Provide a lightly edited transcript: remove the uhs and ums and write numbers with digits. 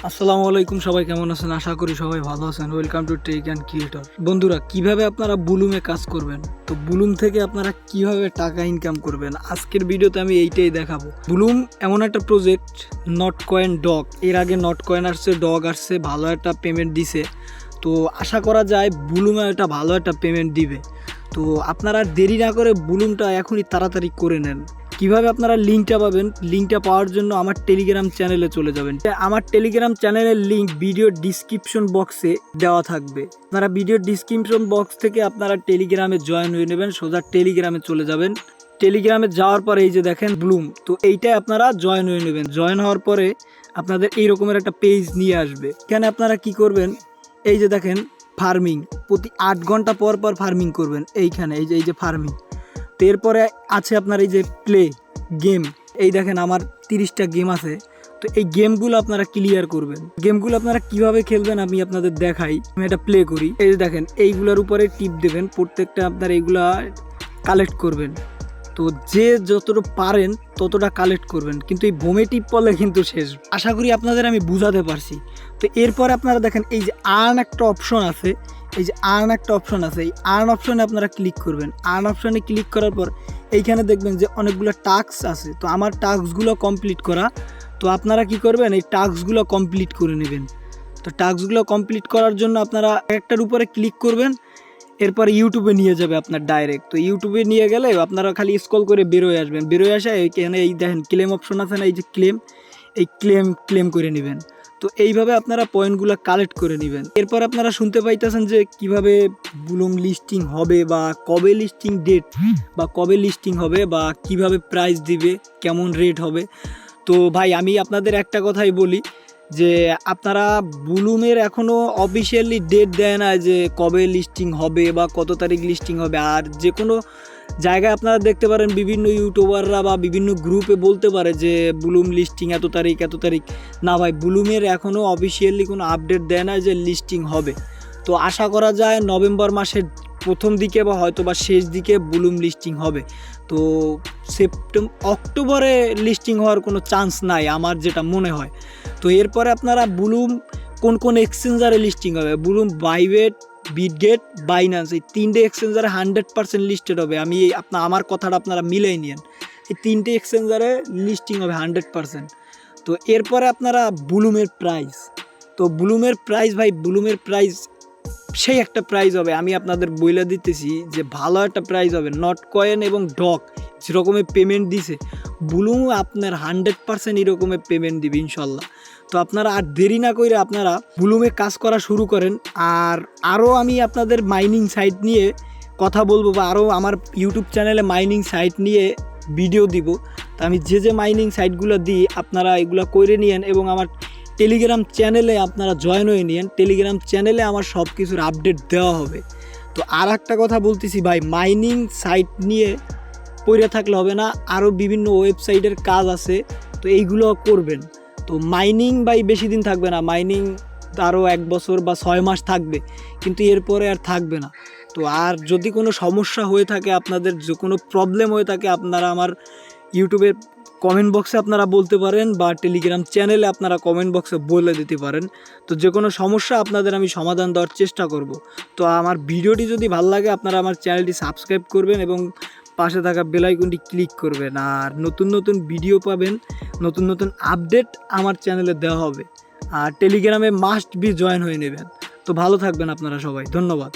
আসসালামু আলাইকুম, সবাই কেমন আছেন? আশা করি সবাই ভালো আছেন। Welcome to tech and creator. বন্ধুরা, কিভাবে আপনারা বুলুমে কাজ করবেন, তো বুলুম থেকে আপনারা কিভাবে টাকা ইনকাম করবেন, আজকের ভিডিওতে আমি এইটাই দেখাবো। বুলুম এমন একটা প্রজেক্ট, নট কয়েন ডগ। এর আগে নট কয়েন আসছে, ডগ আসছে, ভালো একটা পেমেন্ট দিছে। তো আশা করা যায় বুলুমে একটা ভালো একটা পেমেন্ট দিবে। তো আপনারা দেরি না করে বুলুমটা এখনই তাড়াতাড়ি করে নেন। কিভাবে আপনারা লিঙ্কটা পাবেন? লিঙ্কটা পাওয়ার জন্য আমার টেলিগ্রাম চ্যানেলে চলে যাবেন। আমার টেলিগ্রাম চ্যানেলের লিঙ্ক ভিডিও ডিসক্রিপশন বক্সে দেওয়া থাকবে। আপনারা ভিডিও ডিসক্রিপশন বক্স থেকে আপনারা টেলিগ্রামে জয়েন হয়ে নেবেন, সোজা টেলিগ্রামে চলে যাবেন। টেলিগ্রামে যাওয়ার পরে এই যে দেখেন ব্লুম, তো এইটাই আপনারা জয়েন হয়ে নেবেন। জয়েন হওয়ার পরে আপনাদের এই রকমের একটা পেজ নিয়ে আসবে। এখানে আপনারা কি করবেন? এই যে দেখেন ফার্মিং, প্রতি 8 ঘন্টা পর পর ফার্মিং করবেন। এইখানে এই যে ফার্মিং। তো এরপরে আছে আপনার এই যে প্লে গেম। এই দেখেন আমার 30টা গেম আছে। তো এই গেমগুলো আপনারা ক্লিয়ার করবেন। গেমগুলো আপনারা কিভাবে খেলবেন আমি আপনাদের দেখাই। আমি এটা প্লে করি। এই যে দেখেন এইগুলোর উপরে টিপ দেবেন, প্রত্যেকটা আপনার এইগুলা কালেক্ট করবেন। তো যে যতটা পারেন ততটা কালেক্ট করবেন, কিন্তু এই বোমে টিপ পড়লে কিন্তু শেষ। আশা করি আপনাদের আমি বুঝাতে পারছি। তো এরপর আপনারা দেখেন এই যে আর্ন একটা অপশন আছে। এই যে আর্ন একটা অপশন আছে, এই আর্ন অপশনে আপনারা ক্লিক করবেন। আর্ন অপশনে ক্লিক করার পর এইখানে দেখবেন যে অনেকগুলো টাস্ক আছে। তো আমার টাস্কগুলো কমপ্লিট করা। তো আপনারা কি করবেন? এই টাস্কগুলো কমপ্লিট করে নেবেন। তো টাস্কগুলো কমপ্লিট করার জন্য আপনারা একটার উপরে ক্লিক করবেন, এরপর ইউটিউবে নিয়ে যাবে আপনার ডাইরেক্ট। তো ইউটিউবে নিয়ে গেলে আপনারা খালি স্ক্রল করে বেরোয় আসবেন। বেরোয় আসা এখানে এই দেখেন ক্লেম অপশন আছে না, এই যে ক্লেম, এই ক্লেম করে নেবেন। তো এইভাবে আপনারা পয়েন্টগুলো কালেক্ট করে নেবেন। এরপর আপনারা শুনতে পাইতেছেন যে কিভাবে বুলুম লিস্টিং হবে, বা কবে লিস্টিং ডেট, বা কবে লিস্টিং হবে, বা কিভাবে প্রাইস দিবে, কেমন রেট হবে। তো ভাই আমি আপনাদের একটা কথাই বলি যে আপনারা বুলুমের এখনও অফিসিয়ালি ডেট দেয় না যে কবে লিস্টিং হবে বা কত তারিখ লিস্টিং হবে। আর যে কোনো জায়গায় আপনারা দেখতে পারেন বিভিন্ন ইউটিউবাররা বা বিভিন্ন গ্রুপে বলতে পারে যে বুলুম লিস্টিং এত তারিখ এত তারিখ। না ভাই, বুলুমের এখনও অফিসিয়ালি কোনো আপডেট দেয় না যে লিস্টিং হবে। তো আশা করা যায় নভেম্বর মাসের প্রথম দিকে বা হয়তো বা শেষ দিকে বুলুম লিস্টিং হবে। তো অক্টোবরে লিস্টিং হওয়ার কোনো চান্স নাই আমার যেটা মনে হয়। তো এরপরে আপনারা বুলুম কোন কোন এক্সচেঞ্জারে লিস্টিং হবে? বুলুম, বাইবেট, বিটগেট, বাইন্যান্স, এই 3টে এক্সচেঞ্জারে 100% লিস্টেড হবে। আমি আমার কথাটা আপনারা মিলাই নিন। এই 3টে এক্সচেঞ্জারে লিস্টিং হবে 100%। তো এরপরে আপনারা বুলুমের প্রাইস, তো বুলুমের প্রাইস ভাই, বুলুমের প্রাইস সেই একটা প্রাইস হবে। আমি আপনাদের বইলা দিতেছি যে ভালো একটা প্রাইস হবে। নট কয়েন এবং ডগ যেরকমের পেমেন্ট দিছে, বুলুম আপনার 100% এরকমের পেমেন্ট দিবে ইনশাল্লাহ। তো আপনারা আর দেরি না করে আপনারা বুলুমে কাজ করা শুরু করেন। আর আরও আমি আপনাদের মাইনিং সাইট নিয়ে কথা বলবো, বা আরও আমার ইউটিউব চ্যানেলে মাইনিং সাইট নিয়ে ভিডিও দিব। তো আমি যে মাইনিং সাইটগুলো দিই আপনারা এগুলো করে নিয়েন, এবং আমার টেলিগ্রাম চ্যানেলে আপনারা জয়েন হয়ে নিন। টেলিগ্রাম চ্যানেলে আমার সব কিছুর আপডেট দেওয়া হবে। তো আর একটা কথা বলতেছি ভাই, মাইনিং সাইট নিয়ে পড়ে থাকলে হবে না, আরও বিভিন্ন ওয়েবসাইটের কাজ আছে, তো এইগুলো করবেন। তো মাইনিং ভাই বেশি দিন থাকবে না, মাইনিং আরও 1 বছর বা 6 মাস থাকবে, কিন্তু এরপরে আর থাকবে না। তো আর যদি কোনো সমস্যা হয়ে থাকে, আপনাদের যে কোনো প্রবলেম হয়ে থাকে, আপনারা আমার ইউটিউবের কমেন্ট বক্সে আপনারা বলতে পারেন, বা টেলিগ্রাম চ্যানেলে আপনারা কমেন্ট বক্সে বলে দিতে পারেন। তো যে কোনো সমস্যা আপনাদের আমি সমাধান দেওয়ার চেষ্টা করব। তো আমার ভিডিওটি যদি ভালো লাগে আপনারা আমার চ্যানেলটি সাবস্ক্রাইব করবেন এবং পাশে থাকা বেল আইকনটি ক্লিক করবেন। আর নতুন নতুন ভিডিও পাবেন, নতুন নতুন আপডেট আমার চ্যানেলে দেওয়া হবে। আর টেলিগ্রামে মাস্ট বি জয়েন হয়ে নেবেন। তো ভালো থাকবেন আপনারা সবাই, ধন্যবাদ।